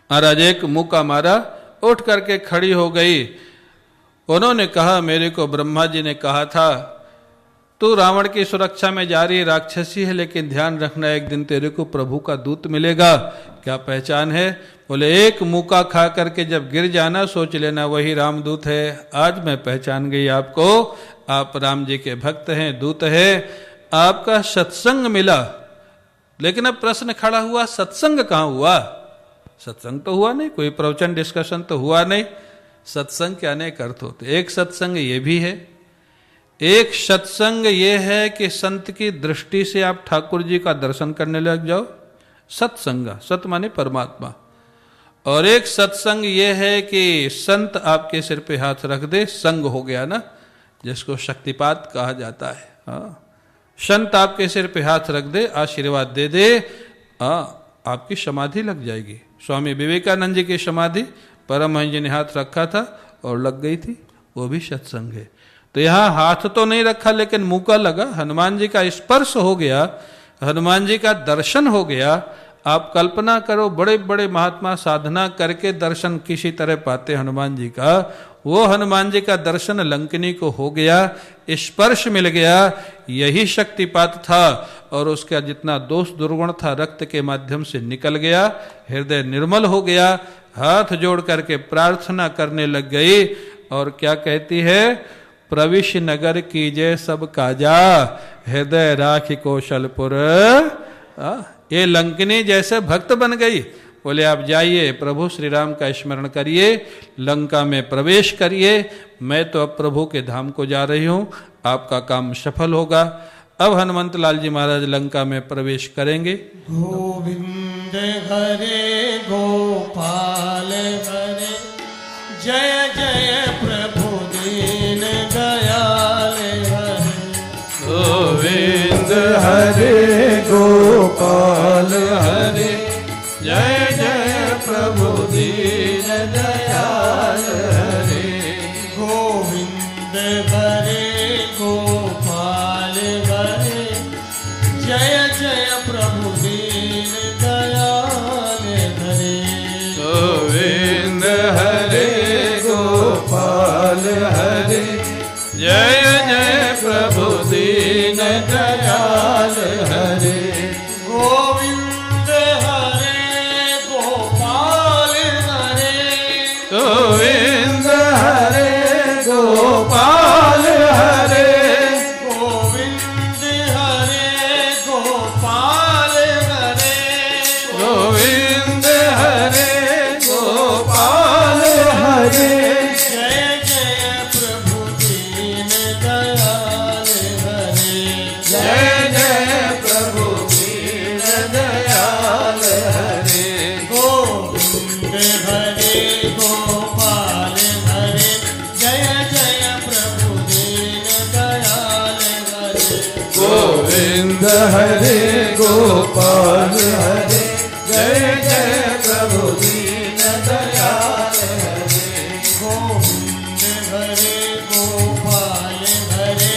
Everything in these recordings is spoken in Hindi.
महाराज एक मुक्का मारा, उठ करके खड़ी हो गई। उन्होंने कहा, मेरे को ब्रह्मा जी ने कहा था तू रावण की सुरक्षा में जा रही राक्षसी है, लेकिन ध्यान रखना एक दिन तेरे को प्रभु का दूत मिलेगा। क्या पहचान है? बोले एक मुक्का खा करके जब गिर जाना सोच लेना वही रामदूत है। आज मैं पहचान गई आपको, आप राम जी के भक्त हैं, दूत है। आपका सत्संग मिला, लेकिन अब प्रश्न खड़ा हुआ, सत्संग कहाँ हुआ? सत्संग तो हुआ नहीं, कोई प्रवचन डिस्कशन तो हुआ नहीं। सत्संग के अनेक अर्थ होते। एक सत्संग ये भी है, एक सत्संग ये है कि संत की दृष्टि से आप ठाकुर जी का दर्शन करने लग जाओ, सत्संग। सत माने परमात्मा। और एक सत्संग ये है कि संत आपके सिर पे हाथ रख दे, संग हो गया ना, जिसको शक्तिपात कहा जाता है। हाँ, संत आपके सिर पे हाथ रख दे, आशीर्वाद दे दे, आपकी समाधि लग जाएगी। स्वामी विवेकानंद जी की समाधि परमहंस जी ने हाथ रखा था और लग गई थी, वो भी सत्संग है। तो यहां हाथ तो नहीं रखा, लेकिन मुक्का लगा, हनुमान जी का स्पर्श हो गया, हनुमान जी का दर्शन हो गया। आप कल्पना करो, बड़े बड़े महात्मा साधना करके दर्शन किसी तरह पाते हनुमान जी का, वो हनुमान जी का दर्शन लंकिनी को हो गया, स्पर्श मिल गया, यही शक्तिपात था। और उसका जितना दोष दुर्गुण था रक्त के माध्यम से निकल गया, हृदय निर्मल हो गया, हाथ जोड़ करके प्रार्थना करने लग गई। और क्या कहती है? प्रविश नगर कीजे सब काजा, हृदय राखी कौशलपुर। ये लंकिनी जैसे भक्त बन गई। बोले आप जाइए, प्रभु श्री राम का स्मरण करिए, लंका में प्रवेश करिए, मैं तो अब प्रभु के धाम को जा रही हूं, आपका काम सफल होगा। अब हनुमंत लाल जी महाराज लंका में प्रवेश करेंगे। गोविंद हरे गोपाल हरे, जय जय प्रभु दीन दयाल हरे। गोविंद हरे गोपाल हरे, जय जय प्रभु दीन दयाल हरे। गोविंद हरे गोपाल हरे, जय जय प्रभु दीन दयाल हरे। गोविंद हरे गोपाल हरे, जय जय प्रभु दीन दयाल हरे। गोविंद हरे गोपाल हरे, गोविंद हरे गोपाल हरे, गोविंद हरे गोपाल हरे। गोविंद हरे गोपाल हरे, जय जय प्रभु दीन दयाल हरे। जय जय प्रभु दीन दयाल हरे। गोविंद हरे गोपाल हरे, जय जय प्रभु दीन दयाल हरे। गोविंद हरे गोपाल हरे, जय जय प्रभु दीन दयाल हरे। गोविंद हरे गोपाल हरे,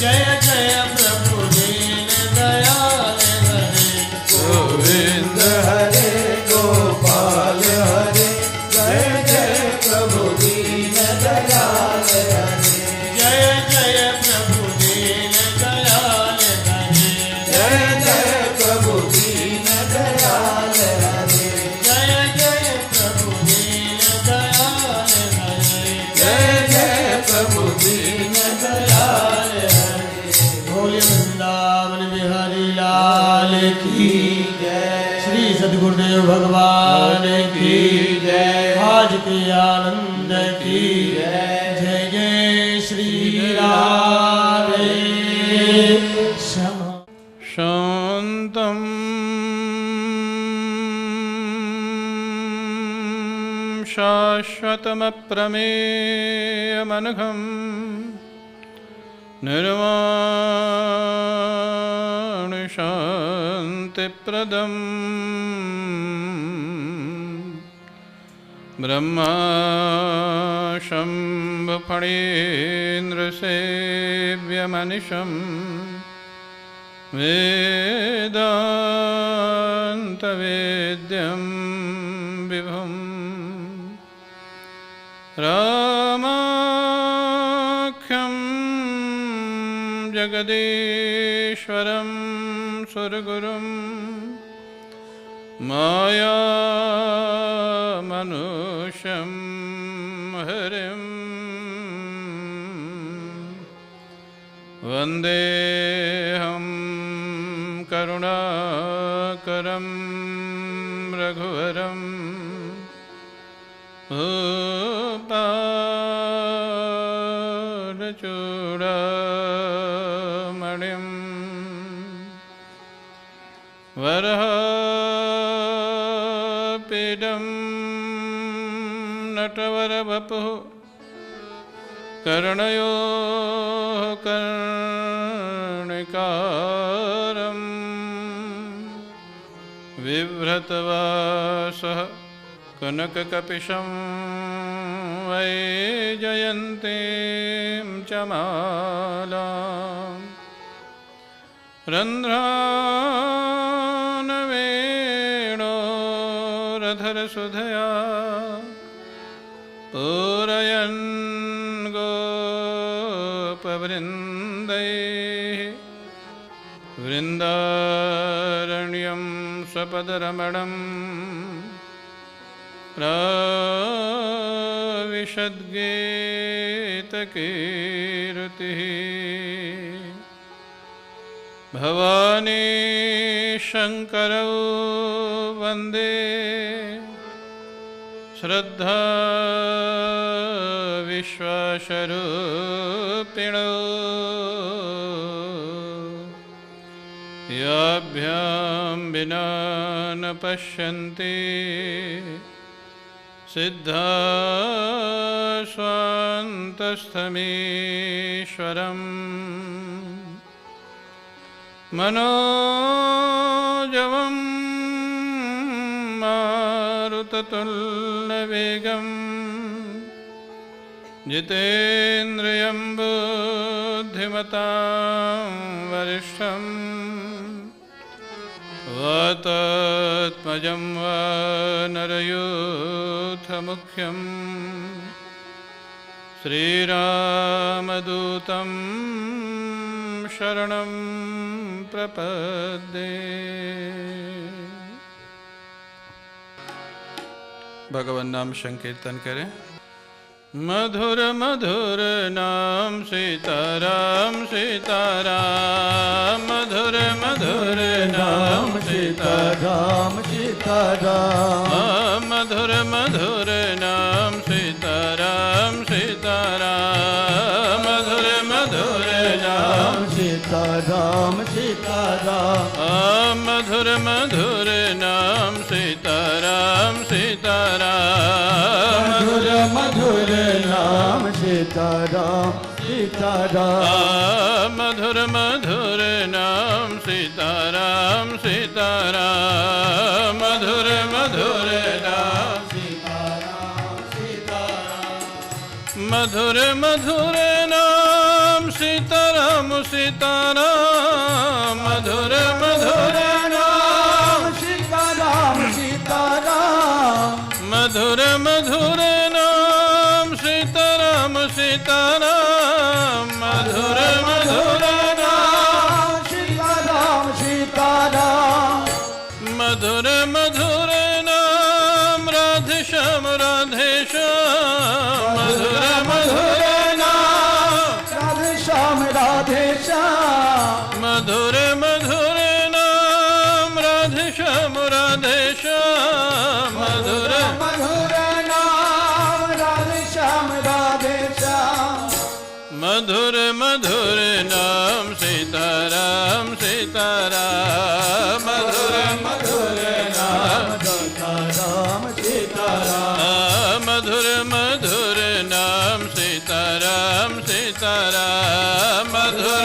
जय जय प्रभु दीन दयाल हरे। गोविंद हरे गोपाल हरे, जय जय प्रभु दीन दयाल हरे। जय जय प्रभु दीन दयाल हरे। जय जय प्रभु दीन दयाल हरे। जय जय प्रभु दीन दयाल हरे। जय जय प्रभु दीन दयाल हरे। बोले वृंदावन बिहारी लाल की जय, श्री सद्गुरुदेव भगवान की जय, आज के आनंद की जय। जय जय श्री राधे श्याम। शांतं शाश्वतमप्रमेयमनघं, निर्वाणशान्तिप्रदं, ब्रह्मा शम्भफणीन्द्रसेव्यमनिशम्, वेदान्तवेद्यं विभुं रामाख्यं जगदीश्वरं सुरगुरुं मायामनुष्यं हरिं वन्देऽहं करुणाकरं रघुवरं भूपालचूडामणिं वरहापीडं नटवरवपुः कर्णयो कर्णिकारं बिभ्रतवासः कनककपिशं वैजयन्तीं च मालां रन्ध्रानवेणोरधरसुधया पूरयन् गोपवृन्दैः वृन्दारण्यं स्वपदरमणं प्राविशद्गीतकीर्तिः भवानी शङ्करौ वन्दे श्रद्धा विश्वासरूपिणौ याभ्यां विना न पश्यन्ति सिद्धा स्वान्तस्थमीश्वरम् मनोजवं मारुततुल्यवेगं जितेन्द्रियं बुद्धिमतां वरिष्ठं वातात्मजं वानरयूथमुख्यं श्रीरामदूतं शरणं प्रपद्ये। भगवान नाम संकीर्तन करें। मधुर मधुर नाम सीताराम सीताराम, मधुर मधुर नाम सीताराम सीताराम, मधुर मधुर नाम सीताराम सीताराम, मधुर मधुर नाम सीताराम सीताराम, मधुर मधुर नाम सीताराम सीताराम, मधुर मधुर नाम सीताराम सीताराम, मधुर मधुर नाम सीताराम सीताराम, मधुर मधुर नाम सीताराम सीताराम, मधुर मधुर नाम सीताराम सीताराम, मधुर मधुर नाम सीताराम सीताराम, मधुर मधुर नाम सीताराम सीताराम, मधुर मधुर नाम सीताराम सीताराम, मधुर मधुर नाम राधे श्याम राधे श्याम, मधुर मधुर नाम राधे श्याम राधे श्याम, मधुर मधुर नाम राधे श्याम राधे श्याम, मधुर मधुर नाम राधे श्याम राधे श्याम, मधुर मधुर नाम सीताराम सीताराम, मधुर मधुर नाम सीताराम सीताराम, मधुर मधुर नाम सीताराम सीताराम, मधुर